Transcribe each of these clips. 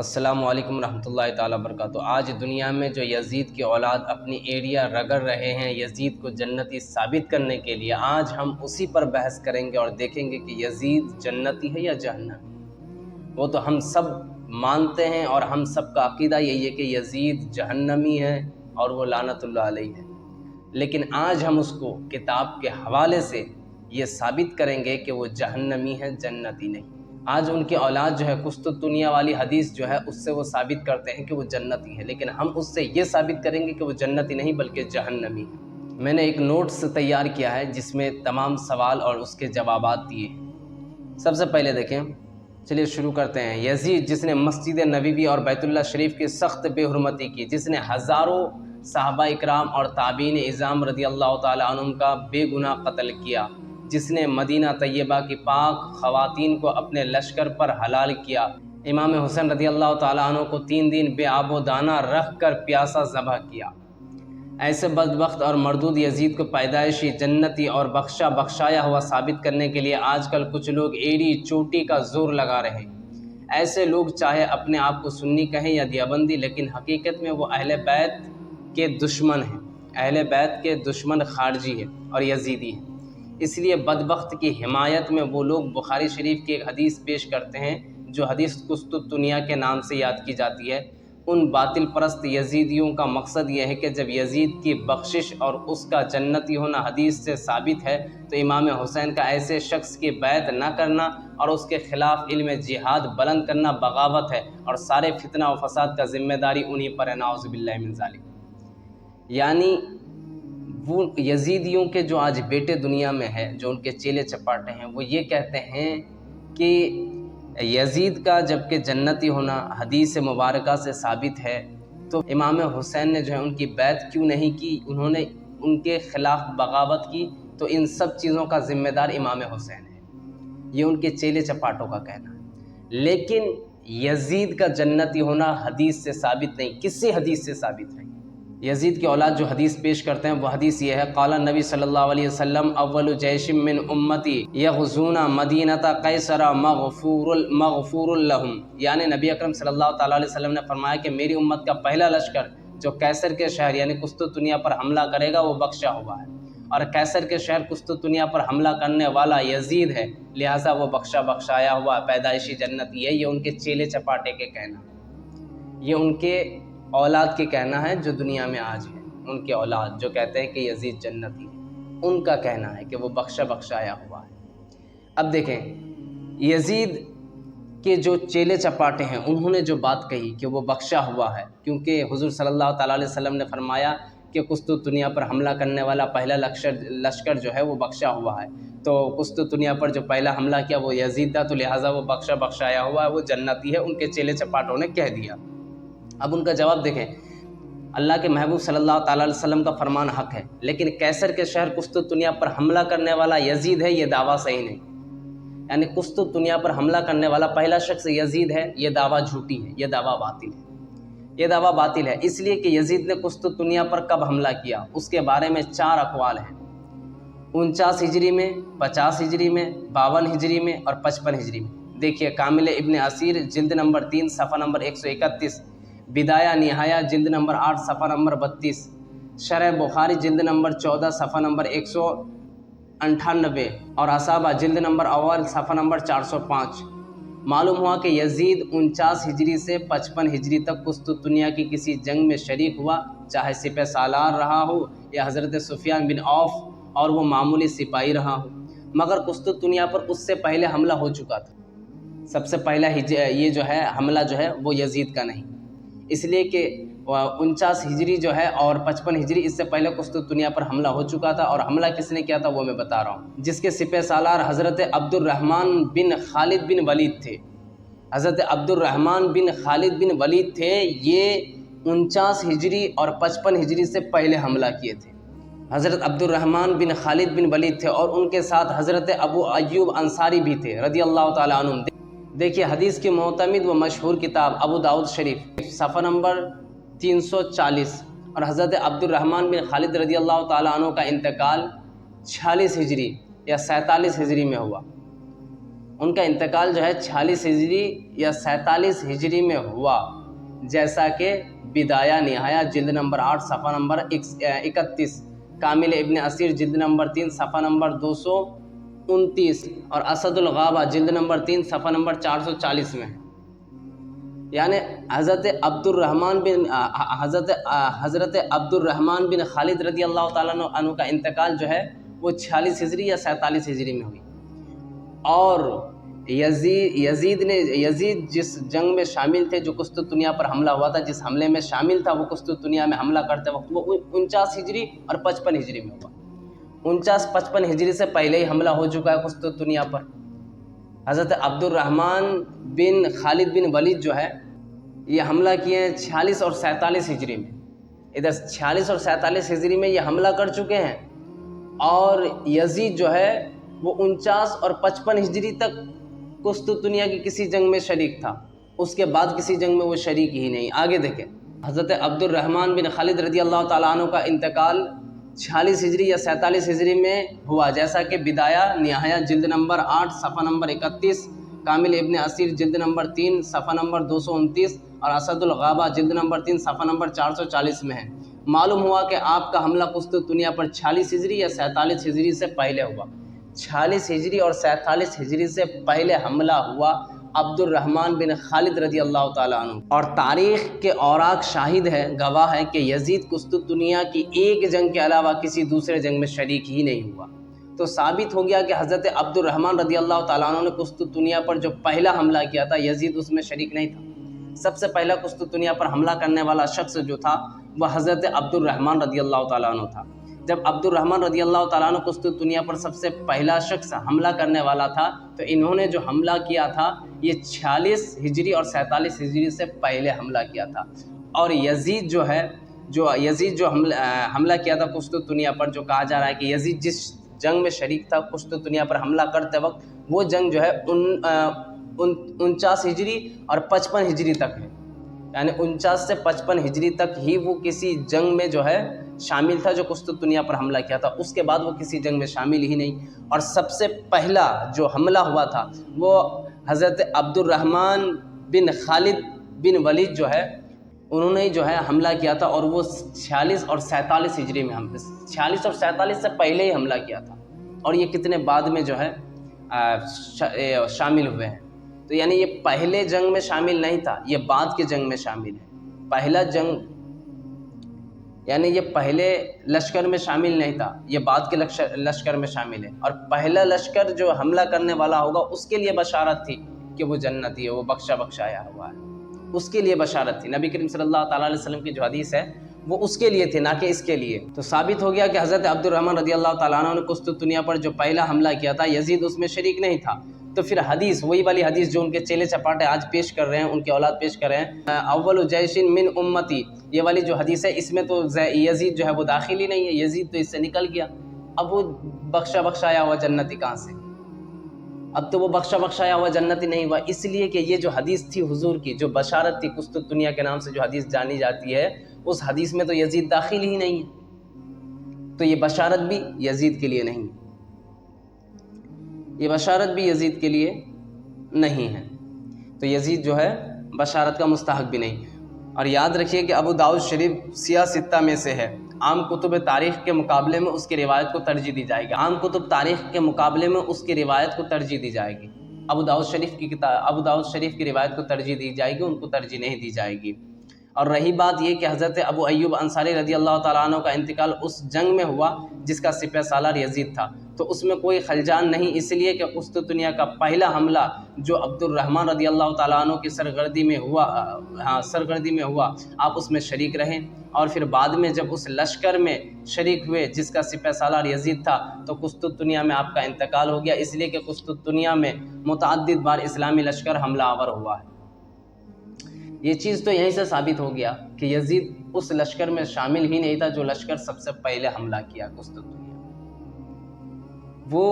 السلام علیکم ورحمۃ اللہ تعالیٰ وبرکاتہ۔ آج دنیا میں جو یزید کی اولاد اپنی ایڑیاں رگڑ رہے ہیں یزید کو جنتی ثابت کرنے کے لیے، آج ہم اسی پر بحث کریں گے اور دیکھیں گے کہ یزید جنتی ہے یا جہنمی۔ وہ تو ہم سب مانتے ہیں اور ہم سب کا عقیدہ یہی ہے کہ یزید جہنمی ہے اور وہ لعنت اللہ علیہ ہے، لیکن آج ہم اس کو کتاب کے حوالے سے یہ ثابت کریں گے کہ وہ جہنمی ہے، جنتی نہیں۔ آج ان کی اولاد جو ہے قسطنطنیہ والی حدیث جو ہے اس سے وہ ثابت کرتے ہیں کہ وہ جنتی ہے، لیکن ہم اس سے یہ ثابت کریں گے کہ وہ جنتی نہیں بلکہ جہنمی ہے۔ میں نے ایک نوٹس تیار کیا ہے جس میں تمام سوال اور اس کے جوابات دیے ہیں۔ سب سے پہلے دیکھیں، چلیے شروع کرتے ہیں۔ یزید جس نے مسجد نبوی اور بیت اللہ شریف کی سخت بے حرمتی کی، جس نے ہزاروں صحابہ اکرام اور تابعین اعظام رضی اللہ تعالی عنہم کا بے گناہ قتل کیا، جس نے مدینہ طیبہ کی پاک خواتین کو اپنے لشکر پر حلال کیا، امام حسین رضی اللہ تعالیٰ عنہ کو 3 دن بے آب و دانہ رکھ کر پیاسا ذبح کیا۔ ایسے بدبخت اور مردود یزید کو پیدائشی جنتی اور بخشایا ہوا ثابت کرنے کے لیے آج کل کچھ لوگ ایڑی چوٹی کا زور لگا رہے ہیں۔ ایسے لوگ چاہے اپنے آپ کو سنی کہیں یا دیوبندی، لیکن حقیقت میں وہ اہل بیت کے دشمن ہیں، اہل بیت کے دشمن خارجی ہیں اور یزیدی ہیں۔ اس لیے بدبخت کی حمایت میں وہ لوگ بخاری شریف کی ایک حدیث پیش کرتے ہیں جو حدیث قسطنطنیہ کے نام سے یاد کی جاتی ہے۔ ان باطل پرست یزیدیوں کا مقصد یہ ہے کہ جب یزید کی بخشش اور اس کا جنتی ہونا حدیث سے ثابت ہے تو امام حسین کا ایسے شخص کی بیعت نہ کرنا اور اس کے خلاف علم جہاد بلند کرنا بغاوت ہے، اور سارے فتنہ و فساد کا ذمہ داری انہی پر ہے، نعوذ باللہ من ذالک۔ یعنی وہ یزیدیوں کے جو آج بیٹے دنیا میں ہے، جو ان کے چیلے چپاٹے ہیں، وہ یہ کہتے ہیں کہ یزید کا جبکہ جنتی ہونا حدیث مبارکہ سے ثابت ہے تو امام حسین نے جو ہے ان کی بیعت کیوں نہیں کی، انہوں نے ان کے خلاف بغاوت کی، تو ان سب چیزوں کا ذمہ دار امام حسین ہے، یہ ان کے چیلے چپاٹوں کا کہنا ہے۔ لیکن یزید کا جنتی ہونا حدیث سے ثابت نہیں، کسی حدیث سے ثابت نہیں۔ یزید کی اولاد جو حدیث پیش کرتے ہیں وہ حدیث یہ ہے، قال نبی صلی اللہ علیہ وسلم اول جیش من امتی یغزون مدینۃ قیصر مغفور لہم، یعنی نبی اکرم صلی اللہ تعالیٰ علیہ وسلم نے فرمایا کہ میری امت کا پہلا لشکر جو قیصر کے شہر یعنی قسطنطنیہ پر حملہ کرے گا وہ بخشا ہوا ہے، اور قیصر کے شہر قسطنطنیہ پر حملہ کرنے والا یزید ہے، لہٰذا وہ بخشایا ہوا پیدائشی جنتی ہے۔ یہ ان کے چیلے چپاٹے کے کہنا ہے، یہ ان کے اولاد کے کہنا ہے جو دنیا میں آج ہے، ان کے اولاد جو کہتے ہیں کہ یزید جنتی ہے، ان کا کہنا ہے کہ وہ بخشایا ہوا ہے۔ اب دیکھیں، یزید کے جو چیلے چپاٹے ہیں انہوں نے جو بات کہی کہ وہ بخشا ہوا ہے، کیونکہ حضور صلی اللہ تعالیٰ علیہ وسلم نے فرمایا کہ قسطنطنیہ پر حملہ کرنے والا پہلا لشکر جو ہے وہ بخشا ہوا ہے، تو قسطنطنیہ پر جو پہلا حملہ کیا وہ یزید تھا، تو لہٰذا وہ بخشایا ہوا ہے، وہ جنتی ہے، ان کے چیلے چپاٹوں نے کہہ دیا۔ اب ان کا جواب دیکھیں، اللہ کے محبوب صلی اللہ تعالیٰ علیہ وسلم کا فرمان حق ہے، لیکن قیصر کے شہر قسطنطنیہ پر حملہ کرنے والا یزید ہے، یہ دعویٰ صحیح نہیں، یعنی قسطنطنیہ پر حملہ کرنے والا پہلا شخص یزید ہے، یہ دعویٰ جھوٹی ہے، یہ دعویٰ باطل ہے، یہ دعویٰ باطل ہے، اس لیے کہ یزید نے قسطنطنیہ پر کب حملہ کیا اس کے بارے میں 4 اقوال ہیں، 49 ہجری میں، 50 ہجری میں، 52 ہجری میں اور 55 ہجری میں۔ دیکھیے کامل ابن اسیر جلد نمبر 3 صفحہ نمبر 131، بدایہ نہایہ جلد نمبر 8 صفحہ نمبر 32، شرح بخاری جلد نمبر 14 صفحہ نمبر 198 اور اصابہ جلد نمبر اول صفحہ نمبر 405۔ معلوم ہوا کہ یزید 49 ہجری سے 55 ہجری تک قسطنطنیہ کی کسی جنگ میں شریک ہوا، چاہے سپہ سالار رہا ہو یا حضرت سفیان بن عوف اور وہ معمولی سپاہی رہا ہو، مگر قسطنطنیہ پر اس سے پہلے حملہ ہو چکا تھا۔ سب سے پہلا یہ جو ہے حملہ جو ہے وہ یزید کا نہیں، اس لیے کہ 49 ہجری جو ہے اور 55 ہجری اس سے پہلے قسطنطنیہ پر حملہ ہو چکا تھا، اور حملہ کس نے کیا تھا وہ میں بتا رہا ہوں، جس کے سپہ سالار حضرت عبد الرحمن بن خالد بن ولید تھے۔ حضرت عبد الرحمن بن خالد بن ولید تھے، یہ 49 ہجری اور 55 ہجری سے پہلے حملہ کیے تھے۔ حضرت عبد الرحمن بن خالد بن ولید تھے اور ان کے ساتھ حضرت ابو ایوب انصاری بھی تھے رضی اللہ تعالیٰ عنہ۔ دیکھیے حدیث کی معتمد و مشہور کتاب ابو داؤد شریف صفحہ نمبر 340، اور حضرت عبد الرحمن بن خالد رضی اللہ تعالیٰ عنہ کا انتقال 46 ہجری یا 47 ہجری میں ہوا۔ ان کا انتقال جو ہے 46 ہجری یا 47 ہجری میں ہوا، جیسا کہ بدایہ نہایہ جلد نمبر 8 صفحہ نمبر 31، کامل ابن اسیر جلد نمبر 3 صفحہ نمبر 229 اور اسد الغابہ جلد نمبر 3 صفحہ نمبر 440 میں ہے۔ یعنی حضرت عبد الرحمن بن خالد رضی اللہ تعالیٰ عنہ کا انتقال جو ہے وہ 46 ہجری یا 47 ہجری میں ہوئی، اور یزید جس جنگ میں شامل تھے، جو قسطنطنیہ پر حملہ ہوا تھا، جس حملے میں شامل تھا، وہ قسطنطنیہ میں حملہ کرتے وقت وہ 49 ہجری اور 55 ہجری میں ہوا۔ 49-55 ہجری سے پہلے ہی حملہ ہو چکا ہے قسطنطنیہ پر۔ حضرت عبد الرحمن بن خالد بن ولید جو ہے یہ حملہ کیے ہیں 46 اور 47 ہجری میں۔ ادھر 46 اور 47 ہجری میں یہ حملہ کر چکے ہیں، اور یزید جو ہے وہ 49 اور 55 ہجری تک قسطنطنیہ کی کسی جنگ میں شریک تھا، اس کے بعد کسی جنگ میں وہ شریک ہی نہیں۔ آگے دیکھیں، حضرت عبد الرحمن بن خالد رضی اللہ تعالیٰ عنہ کا انتقال 46 ہجری یا 47 ہجری میں ہوا، جیسا کہ بدایہ نہایہ جلد نمبر 8 صفحہ نمبر 31، کامل ابن اسیر جلد نمبر 3 صفحہ نمبر 229 اور اسد الغابہ جلد نمبر 3 صفحہ نمبر 440 میں ہے۔ معلوم ہوا کہ آپ کا حملہ قسطنطنیہ پر 46 ہجری یا 47 ہجری سے پہلے ہوا۔ 46 ہجری اور 47 ہجری سے پہلے حملہ ہوا عبد الرحمن بن خالد رضی اللہ تعالیٰ عنہ، اور تاریخ کے اوراق شاہد ہے، گواہ ہے کہ یزید قسطنطنیہ کی ایک جنگ کے علاوہ کسی دوسرے جنگ میں شریک ہی نہیں ہوا۔ تو ثابت ہو گیا کہ حضرت عبد الرحمن رضی اللہ تعالیٰ عنہ نے قسطنطنیہ پر جو پہلا حملہ کیا تھا، یزید اس میں شریک نہیں تھا۔ سب سے پہلا قسطنطنیہ پر حملہ کرنے والا شخص جو تھا وہ حضرت عبد الرحمن رضی اللہ تعالیٰ عنہ تھا۔ جب عبد الرحمن رضی اللہ تعالیٰ عنہ قسطنطنیہ پر سب سے پہلا شخص حملہ کرنے والا تھا، تو انہوں نے جو حملہ کیا تھا یہ 46 ہجری اور 47 ہجری سے پہلے حملہ کیا تھا۔ اور یزید جو حملہ کیا تھا قسطنطنیہ پر، جو کہا جا رہا ہے کہ یزید جس جنگ میں شریک تھا قسطنطنیہ پر حملہ کرتے وقت، وہ جنگ جو ہے 49 ہجری اور 55 ہجری تک ہے، یعنی 49 سے 55 ہجری تک ہی وہ کسی جنگ میں جو ہے شامل تھا جو قسطنطنیہ پر حملہ کیا تھا، اس کے بعد وہ کسی جنگ میں شامل ہی نہیں۔ اور سب سے پہلا جو حملہ ہوا تھا وہ حضرت عبد الرحمن بن خالد بن ولید جو ہے انہوں نے جو ہے حملہ کیا تھا، اور وہ 46 اور 47 ہجری میں 46 اور 47 سے پہلے ہی حملہ کیا تھا، اور یہ کتنے بعد میں جو ہے شامل ہوئے ہیں۔ تو یعنی یہ پہلے جنگ میں شامل نہیں تھا، یہ بعد کے جنگ میں شامل ہے۔ پہلا جنگ یعنی یہ پہلے لشکر میں شامل نہیں تھا، یہ بعد کے لشکر میں شامل ہے، اور پہلا لشکر جو حملہ کرنے والا ہوگا اس کے لیے بشارت تھی کہ وہ جنتی ہے، وہ بخشایا ہوا ہے، اس کے لیے بشارت تھی۔ نبی کریم صلی اللہ تعالیٰ علیہ وسلم کی جو حدیث ہے وہ اس کے لیے تھی، نہ کہ اس کے لیے۔ تو ثابت ہو گیا کہ حضرت عبد الرحمن رضی اللہ تعالیٰ عنہ نے قسطنطنیہ پر جو پہلا حملہ کیا تھا، یزید اس میں شریک نہیں تھا۔ تو پھر حدیث، وہی والی حدیث جو ان کے چیلے چپاٹے آج پیش کر رہے ہیں، ان کے اولاد پیش کر رہے ہیں، اول جیش من امتی، یہ والی جو حدیث ہے اس میں تو یزید جو ہے وہ داخل ہی نہیں ہے، یزید تو اس سے نکل گیا۔ اب وہ بخشایا ہوا جنتی کہاں سے؟ اب تو وہ بخشایا ہوا جنتی نہیں ہوا، اس لیے کہ یہ جو حدیث تھی حضور کی، جو بشارت تھی قسطنطنیہ کے نام سے جو حدیث جانی جاتی ہے، اس حدیث میں تو یزید داخل ہی نہیں ہے، تو یہ بشارت بھی یزید کے لیے نہیں ہے، یہ بشارت بھی یزید کے لیے نہیں ہے، تو یزید جو ہے بشارت کا مستحق بھی نہیں۔ اور یاد رکھیے کہ ابو داؤد شریف سیاہ ستہ میں سے ہے، عام کتب تاریخ کے مقابلے میں اس کی روایت کو ترجیح دی جائے گی، عام کتب تاریخ کے مقابلے میں اس کی روایت کو ترجیح دی جائے گی۔ ابو داؤد شریف کی روایت کو ترجیح دی جائے گی، ان کو ترجیح نہیں دی جائے گی۔ اور رہی بات یہ کہ حضرت ابو ایوب انصاری رضی اللہ تعالیٰ عنہ کا انتقال اس جنگ میں ہوا جس کا سپہ سالار یزید تھا، تو اس میں کوئی خلجان نہیں، اس لیے کہ قسطنطنیہ کا پہلا حملہ جو عبد الرحمن رضی اللہ تعالیٰ عنہ کی سرگردی میں ہوا، آپ اس میں شریک رہیں، اور پھر بعد میں جب اس لشکر میں شریک ہوئے جس کا سپہ سالار یزید تھا، تو قسطنطنیہ میں آپ کا انتقال ہو گیا، اس لیے کہ قسطنطنیہ میں متعدد بار اسلامی لشکر حملہ آور ہوا ہے۔ یہ چیز تو یہیں سے ثابت ہو گیا کہ یزید اس لشکر میں شامل ہی نہیں تھا جو لشکر سب سے پہلے حملہ کیا قسطنطنیہ۔ وہ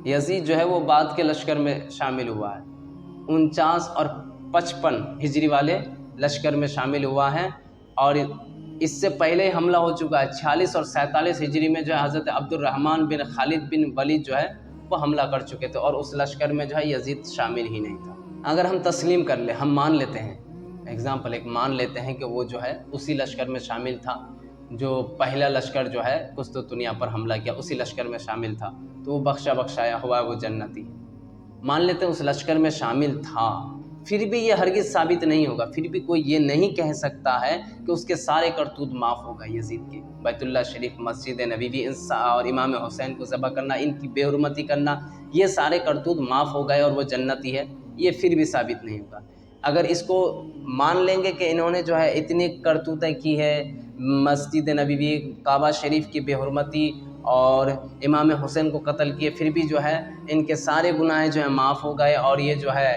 یزید جو ہے وہ بعد کے لشکر میں شامل ہوا ہے، 49 اور 55 ہجری والے لشکر میں شامل ہوا ہے، اور اس سے پہلے ہی حملہ ہو چکا ہے 46 اور 47 ہجری میں جو ہے حضرت عبد الرحمن بن خالد بن ولید جو ہے وہ حملہ کر چکے تھے اور اس لشکر میں جو ہے یزید شامل ہی نہیں تھا۔ اگر ہم تسلیم کر لیں، ہم مان لیتے ہیں، ایگزامپل ایک مان لیتے ہیں کہ وہ جو ہے اسی لشکر میں شامل تھا جو پہلا لشکر جو ہے قسطنطنیہ پر حملہ کیا، اسی لشکر میں شامل تھا، تو وہ بخشایا ہوا ہے، وہ جنتی ہے، مان لیتے ہیں اس لشکر میں شامل تھا، پھر بھی یہ ہرگز ثابت نہیں ہوگا، پھر بھی کوئی یہ نہیں کہہ سکتا ہے کہ اس کے سارے کرتوت معاف ہوگا یزید کے۔ بیت اللہ شریف، مسجد نبوی اور امام حسین کو ذبح کرنا، ان کی بے حرمتی کرنا، یہ سارے کرتوت معاف ہو گئے اور وہ جنتی ہے، یہ پھر بھی ثابت نہیں ہوگا۔ اگر اس کو مان لیں گے کہ انہوں نے جو ہے اتنی کرتوتیں کی ہے، مسجد نبوی، کعبہ شریف کی بے حرمتی اور امام حسین کو قتل کیے، پھر بھی جو ہے ان کے سارے گناہ جو ہیں معاف ہو گئے اور یہ جو ہے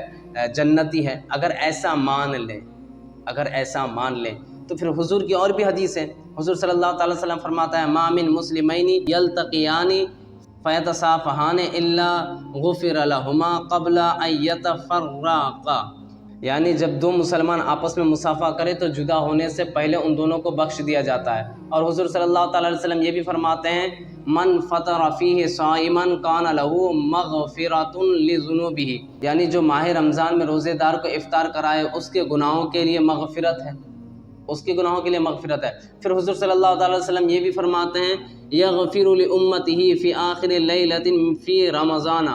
جنتی ہے، اگر ایسا مان لیں تو پھر حضور کی اور بھی حدیث ہے۔ حضور صلی اللہ تعالی وسلم فرماتا ہے ما من مسلمین یلتقیان فیتصافحان الا غفر لہما قبل ان یتفرقا، یعنی جب دو مسلمان آپس میں مصافحہ کرے تو جدا ہونے سے پہلے ان دونوں کو بخش دیا جاتا ہے۔ اور حضور صلی اللہ تعالی علیہ وسلم یہ بھی فرماتے ہیں من فطر فیہ صائما کان لہ مغفرۃ لذنوبہ، یعنی جو ماہ رمضان میں روزے دار کو افطار کرائے اس کے گناہوں کے لیے مغفرت ہے، اس کے گناہوں کے لیے مغفرت ہے۔ پھر حضور صلی اللہ تعالی وسلم یہ بھی فرماتے ہیں یغفر لامتہ فی آخر لیلۃ فی رمضان،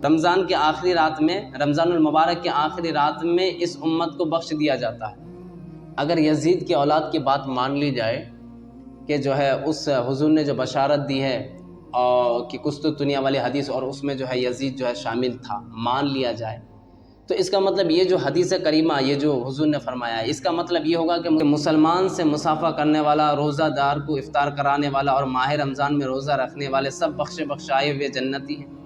رمضان کے آخری رات میں، رمضان المبارک کے آخری رات میں اس امت کو بخش دیا جاتا ہے۔ اگر یزید کی اولاد کی بات مان لی جائے کہ جو ہے اس حضور نے جو بشارت دی ہے اور کہ قسطنطنیہ والی حدیث اور اس میں جو ہے یزید جو ہے شامل تھا، مان لیا جائے تو اس کا مطلب یہ جو حدیث کریمہ، یہ جو حضور نے فرمایا ہے، اس کا مطلب یہ ہوگا کہ مسلمان سے مصافحہ کرنے والا، روزہ دار کو افطار کرانے والا اور ماہ رمضان میں روزہ رکھنے والے سب بخشائے ہوئے جنتی ہیں۔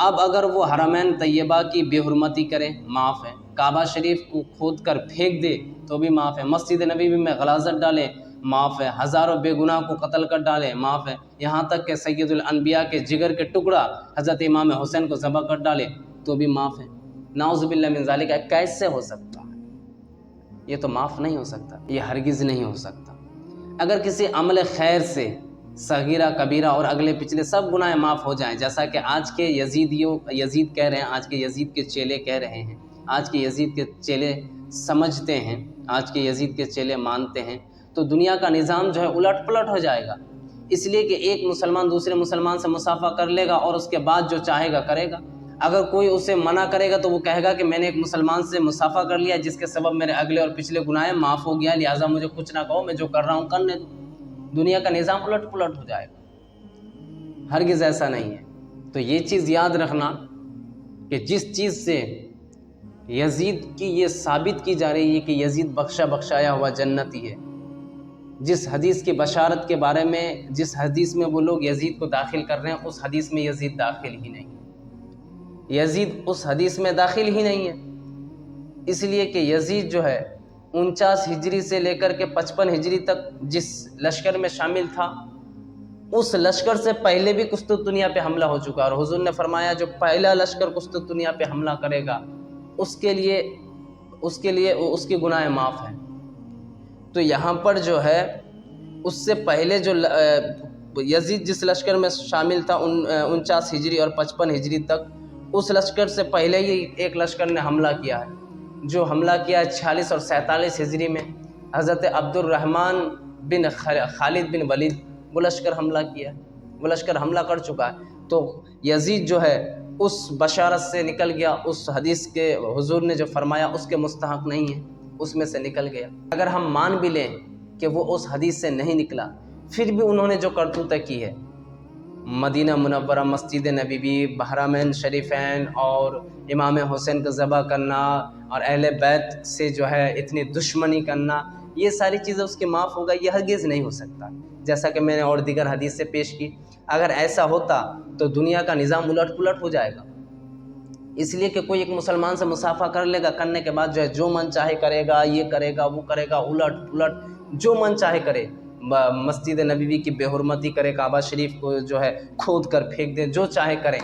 اب اگر وہ حرمین طیبہ کی بے حرمتی کرے، معاف ہے، کعبہ شریف کو کھود کر پھینک دے تو بھی معاف ہے، مسجد نبوی میں غلاظت ڈالے، معاف ہے، ہزاروں بے گناہ کو قتل کر ڈالے، معاف ہے، یہاں تک کہ سید الانبیاء کے جگر کے ٹکڑا حضرت امام حسین کو ذبح کر ڈالے تو بھی معاف ہے۔ نعوذ باللہ من ذالک، کیسے ہو سکتا ہے؟ یہ تو معاف نہیں ہو سکتا، یہ ہرگز نہیں ہو سکتا۔ اگر کسی عمل خیر سے صغیرہ کبیرہ اور اگلے پچھلے سب گناہ معاف ہو جائیں، جیسا کہ آج کے یزید کہہ رہے ہیں، آج کے یزید کے چیلے کہہ رہے ہیں، آج کے یزید کے چیلے سمجھتے ہیں، آج کے یزید کے چیلے مانتے ہیں، تو دنیا کا نظام جو ہے الٹ پلٹ ہو جائے گا، اس لیے کہ ایک مسلمان دوسرے مسلمان سے مصافحہ کر لے گا اور اس کے بعد جو چاہے گا کرے گا۔ اگر کوئی اسے منع کرے گا تو وہ کہے گا کہ میں نے ایک مسلمان سے مصافحہ کر لیا جس کے سبب میرے اگلے اور پچھلے گناہ معاف ہو گیا، لہٰذا مجھے کچھ نہ کہو، میں جو کر رہا ہوں کرنے دو۔ دنیا کا نظام الٹ پلٹ ہو جائے گا، ہرگز ایسا نہیں ہے۔ تو یہ چیز یاد رکھنا کہ جس چیز سے یزید کی یہ ثابت کی جا رہی ہے کہ یزید بخشایا ہوا جنتی ہے، جس حدیث کی بشارت کے بارے میں، جس حدیث میں وہ لوگ یزید کو داخل کر رہے ہیں، اس حدیث میں یزید داخل ہی نہیں، یزید اس حدیث میں داخل ہی نہیں ہے، اس لیے کہ یزید جو ہے 49 ہجری سے لے کر کے 55 ہجری تک جس لشکر میں شامل تھا، اس لشکر سے پہلے بھی قسطنطنیہ پہ حملہ ہو چکا، اور حضور نے فرمایا جو پہلا لشکر قسطنطنیہ پہ حملہ کرے گا اس کے لیے اس کے گناہ معاف ہیں۔ تو یہاں پر جو ہے اس سے پہلے جو یزید جس لشکر میں شامل تھا 49 ہجری اور 55 ہجری تک، اس لشکر سے پہلے ہی ایک لشکر نے حملہ کیا ہے، جو حملہ کیا ہے 46 اور 47 ہجری میں، حضرت عبد الرحمن بن خالد بن ولید، وہ لشکر حملہ کیا، وہ لشکر حملہ کر چکا ہے۔ تو یزید جو ہے اس بشارت سے نکل گیا، اس حدیث کے حضور نے جو فرمایا اس کے مستحق نہیں ہے، اس میں سے نکل گیا۔ اگر ہم مان بھی لیں کہ وہ اس حدیث سے نہیں نکلا، پھر بھی انہوں نے جو کرتوتیں کی ہے، مدینہ منورہ، مسجد نبوی، حرمین شریفین اور امام حسین کو ذبح کرنا اور اہل بیت سے جو ہے اتنی دشمنی کرنا، یہ ساری چیزیں اس کے معاف ہوگا، یہ ہرگز نہیں ہو سکتا، جیسا کہ میں نے اور دیگر حدیث سے پیش کی۔ اگر ایسا ہوتا تو دنیا کا نظام الٹ پلٹ ہو جائے گا، اس لیے کہ کوئی ایک مسلمان سے مصافحہ کر لے گا، کرنے کے بعد جو ہے جو من چاہے کرے گا، یہ کرے گا، وہ کرے گا، الٹ پلٹ جو من چاہے کرے، مسجد نبوی کی بے حرمتی کرے، کعبہ شریف کو جو ہے کھود کر پھینک دے، جو چاہے کرے۔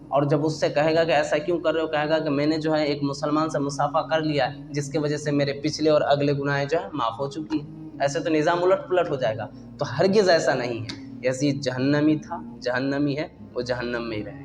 اور جب اس سے کہے گا کہ ایسا کیوں کر رہے ہو، کہے گا کہ میں نے جو ہے ایک مسلمان سے مصافحہ کر لیا ہے جس کی وجہ سے میرے پچھلے اور اگلے گناہ جو ہے معاف ہو چکی ہیں، ایسے تو نظام الٹ پلٹ ہو جائے گا۔ تو ہرگز ایسا نہیں ہے، یزید جہنمی تھا، جہنمی ہے، وہ جہنم میں ہی رہے۔